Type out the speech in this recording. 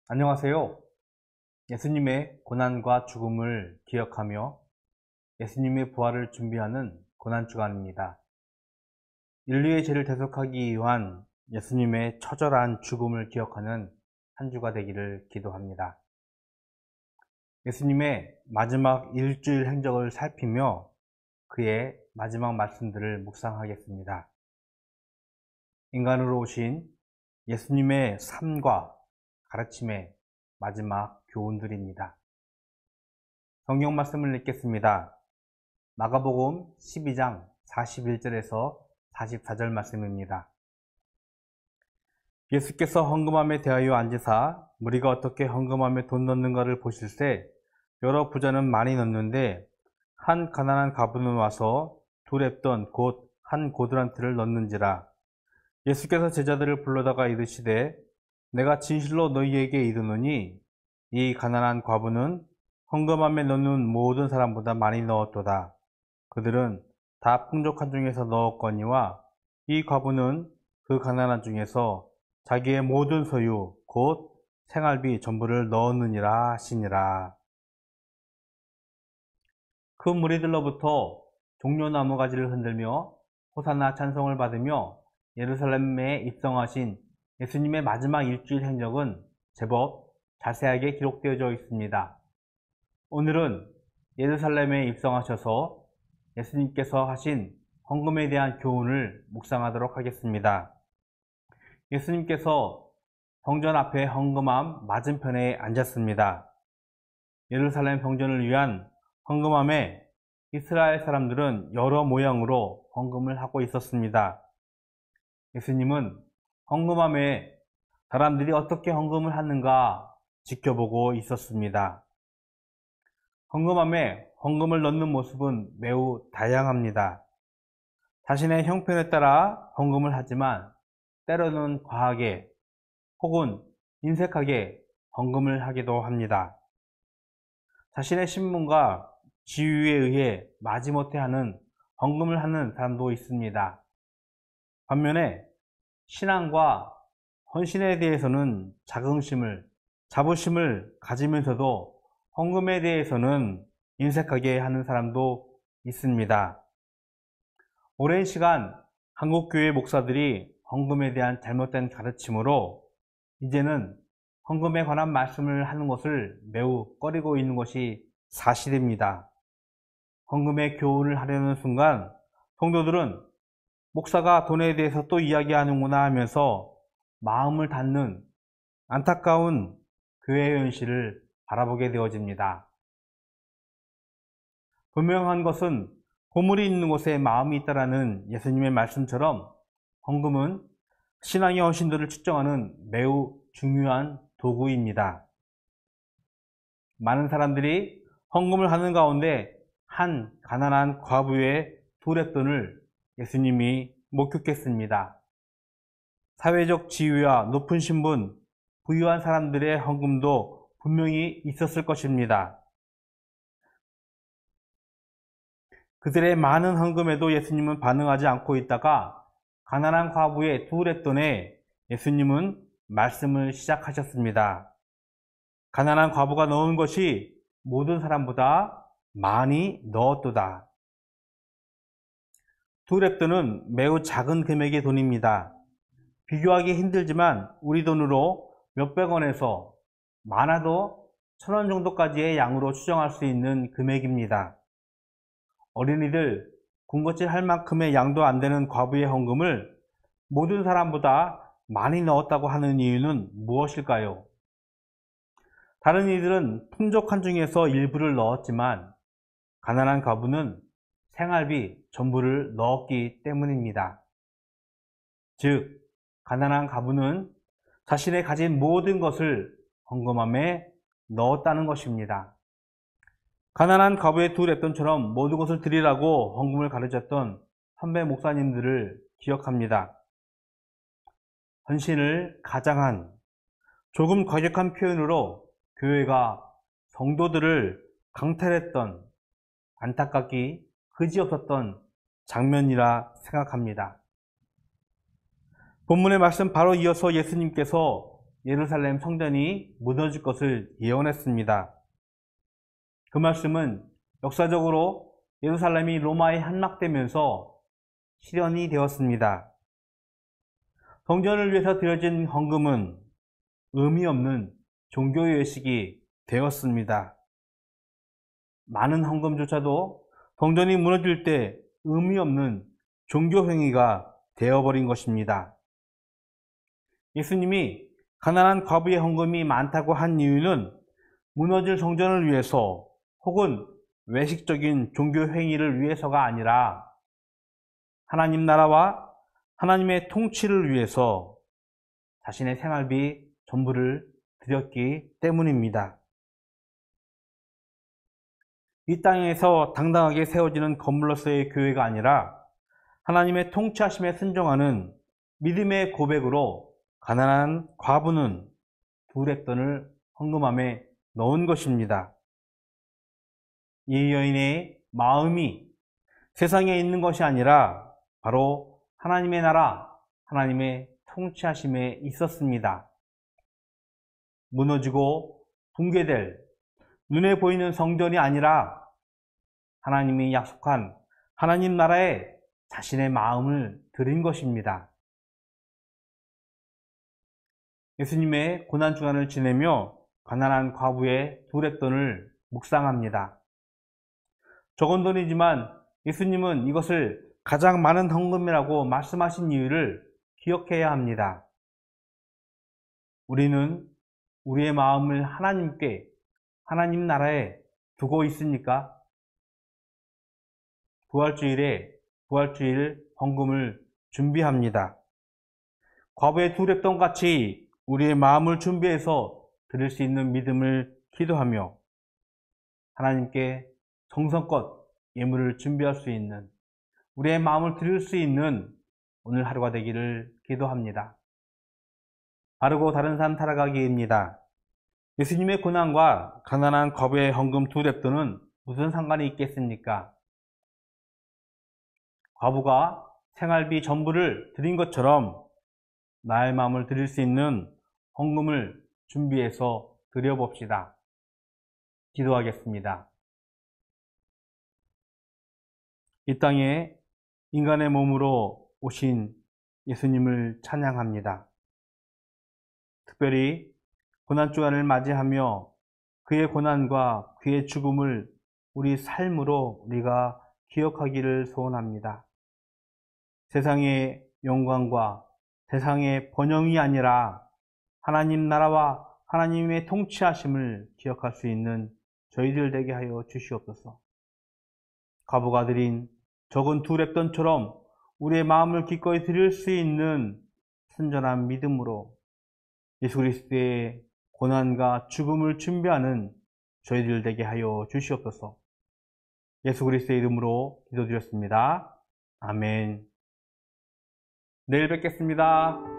안녕하세요. 예수님의 고난과 죽음을 기억하며 예수님의 부활을 준비하는 고난주간입니다. 인류의 죄를 대속하기 위한 예수님의 처절한 죽음을 기억하는 한 주가 되기를 기도합니다. 예수님의 마지막 일주일 행적을 살피며 그의 마지막 말씀들을 묵상하겠습니다. 인간으로 오신 예수님의 삶과 가르침의 마지막 교훈들입니다. 성경 말씀을 읽겠습니다. 마가복음 12장 41절에서 44절 말씀입니다. 예수께서 헌금함에 대하여 앉으사 무리가 어떻게 헌금함에 돈 넣는가를 보실세 여러 부자는 많이 넣는데 한 가난한 가부는 와서 두 렙돈 곧 한 고드란트를 넣는지라. 예수께서 제자들을 불러다가 이르시되 내가 진실로 너희에게 이르노니 이 가난한 과부는 헌금함에 넣는 모든 사람보다 많이 넣었도다. 그들은 다 풍족한 중에서 넣었거니와 이 과부는 그 가난한 중에서 자기의 모든 소유 곧 생활비 전부를 넣었느니라 하시니라. 그 무리들로부터 종려나무 가지를 흔들며 호산나 찬송을 받으며 예루살렘에 입성하신 예수님의 마지막 일주일 행적은 제법 자세하게 기록되어져 있습니다. 오늘은 예루살렘에 입성하셔서 예수님께서 하신 헌금에 대한 교훈을 묵상하도록 하겠습니다. 예수님께서 성전 앞에 헌금함 맞은편에 앉았습니다. 예루살렘 성전을 위한 헌금함에 이스라엘 사람들은 여러 모양으로 헌금을 하고 있었습니다. 예수님은 헌금함에 사람들이 어떻게 헌금을 하는가 지켜보고 있었습니다. 헌금함에 헌금을 넣는 모습은 매우 다양합니다. 자신의 형편에 따라 헌금을 하지만 때로는 과하게 혹은 인색하게 헌금을 하기도 합니다. 자신의 신분과 지위에 의해 마지못해 하는 헌금을 하는 사람도 있습니다. 반면에 신앙과 헌신에 대해서는 자부심을 가지면서도 헌금에 대해서는 인색하게 하는 사람도 있습니다. 오랜 시간 한국교회 목사들이 헌금에 대한 잘못된 가르침으로 이제는 헌금에 관한 말씀을 하는 것을 매우 꺼리고 있는 것이 사실입니다. 헌금의 교훈을 하려는 순간 성도들은 목사가 돈에 대해서 또 이야기하는구나 하면서 마음을 닫는 안타까운 교회의 현실을 바라보게 되어집니다. 분명한 것은 보물이 있는 곳에 마음이 있다라는 예수님의 말씀처럼 헌금은 신앙의 헌신들을 측정하는 매우 중요한 도구입니다. 많은 사람들이 헌금을 하는 가운데 한 가난한 과부의 두 렙돈을 예수님이 목격했습니다. 사회적 지위와 높은 신분, 부유한 사람들의 헌금도 분명히 있었을 것입니다. 그들의 많은 헌금에도 예수님은 반응하지 않고 있다가 가난한 과부의 두 렙돈에 예수님은 말씀을 시작하셨습니다. 가난한 과부가 넣은 것이 모든 사람보다 많이 넣었도다. 두 렙돈은 매우 작은 금액의 돈입니다. 비교하기 힘들지만 우리 돈으로 몇백 원에서 많아도 1,000원 정도까지의 양으로 추정할 수 있는 금액입니다. 어린이들 군것질 할 만큼의 양도 안 되는 과부의 헌금을 모든 사람보다 많이 넣었다고 하는 이유는 무엇일까요? 다른 이들은 풍족한 중에서 일부를 넣었지만 가난한 과부는 생활비 전부를 넣었기 때문입니다. 즉, 가난한 과부는 자신의 가진 모든 것을 헌금함에 넣었다는 것입니다. 가난한 과부의 두 렙돈처럼 모든 것을 드리라고 헌금을 가르쳤던 선배 목사님들을 기억합니다. 헌신을 가장한 조금 과격한 표현으로 교회가 성도들을 강탈했던 안타깝기 그지없었던 장면이라 생각합니다. 본문의 말씀 바로 이어서 예수님께서 예루살렘 성전이 무너질 것을 예언했습니다. 그 말씀은 역사적으로 예루살렘이 로마에 함락되면서 실현이 되었습니다. 성전을 위해서 드려진 헌금은 의미 없는 종교 예식이 되었습니다. 많은 헌금조차도 성전이 무너질 때 의미 없는 종교 행위가 되어버린 것입니다. 예수님이 가난한 과부의 헌금이 많다고 한 이유는 무너질 성전을 위해서 혹은 외식적인 종교 행위를 위해서가 아니라 하나님 나라와 하나님의 통치를 위해서 자신의 생활비 전부를 드렸기 때문입니다. 이 땅에서 당당하게 세워지는 건물로서의 교회가 아니라 하나님의 통치하심에 순종하는 믿음의 고백으로 가난한 과부는 두렙돈을 헌금함에 넣은 것입니다. 이 여인의 마음이 세상에 있는 것이 아니라 바로 하나님의 나라, 하나님의 통치하심에 있었습니다. 무너지고 붕괴될 눈에 보이는 성전이 아니라 하나님이 약속한 하나님 나라에 자신의 마음을 드린 것입니다. 예수님의 고난주간을 지내며 가난한 과부의 두렙돈을 묵상합니다. 적은 돈이지만 예수님은 이것을 가장 많은 헌금이라고 말씀하신 이유를 기억해야 합니다. 우리는 우리의 마음을 하나님께, 하나님 나라에 두고 있습니까? 부활주일에 부활주일 헌금을 준비합니다. 과부의 두렙돈 같이 우리의 마음을 준비해서 드릴 수 있는 믿음을 기도하며 하나님께 정성껏 예물을 준비할 수 있는, 우리의 마음을 드릴 수 있는 오늘 하루가 되기를 기도합니다. 바르고 다른 삶 살아가기입니다. 예수님의 고난과 가난한 과부의 헌금 두렙돈은 무슨 상관이 있겠습니까? 과부가 생활비 전부를 드린 것처럼 나의 마음을 드릴 수 있는 헌금을 준비해서 드려봅시다. 기도하겠습니다. 이 땅에 인간의 몸으로 오신 예수님을 찬양합니다. 특별히 고난주간을 맞이하며 그의 고난과 그의 죽음을 우리 삶으로 우리가 기억하기를 소원합니다. 세상의 영광과 세상의 번영이 아니라 하나님 나라와 하나님의 통치하심을 기억할 수 있는 저희들 되게 하여 주시옵소서. 과부가 드린 적은 두렙돈처럼 우리의 마음을 기꺼이 드릴 수 있는 순전한 믿음으로 예수 그리스도의 고난과 죽음을 준비하는 저희들 되게 하여 주시옵소서. 예수 그리스도의 이름으로 기도드렸습니다. 아멘. 내일 뵙겠습니다.